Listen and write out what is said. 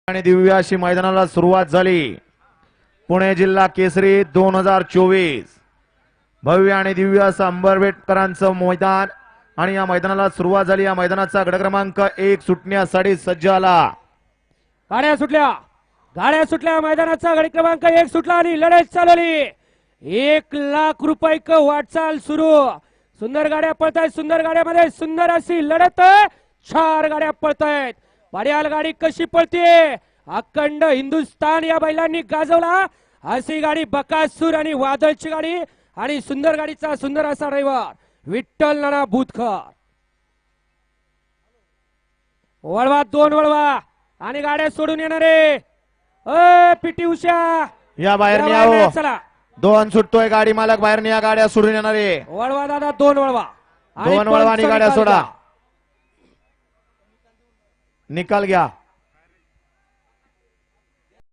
आणि दिव्य अशी मैदानाला सुरुवात झाली। पुणे जिल्हा केसरी 2024 भव्य आणि दिव्य असं अंबरवेटकरांचं मैदान आणि या मैदानाला सुरुवात झाली। या मैदानाचा गट क्रमांक 1 सुटण्यासाठी सज्ज आला। गाड्या सुटल्या मैदानाचा गट क्रमांक 1 सुटला आणि लढत चालवली। 1 लाख रुपये वाटचाल सुरू। सुंदर गाड्या पळतायत, सुंदर गाड्यामध्ये सुंदर अशी लढत। 4 गाड्या पळतायत। पाड्याल गाडी कशी पळते, अखंड हिंदुस्थान या बैलांनी गाजवला। अशी गाडी बकासूर आणि वादळची गाडी आणि सुंदर गाडीचा सुंदर असा ड्रायव्हर विठ्ठल नाना बुतकर। वळवा 2 वळवा आणि गाड्या सोडून येणारे पीटी उषा या बाहेर न्यावं। चला 2 सुटतोय, गाडी मालक बाहेर न्या, गाड्या सोडून येणारे। वळवा दादा 2 वळवा 2 वळवा आणि गाड्या सोडा, निकाल घ्या।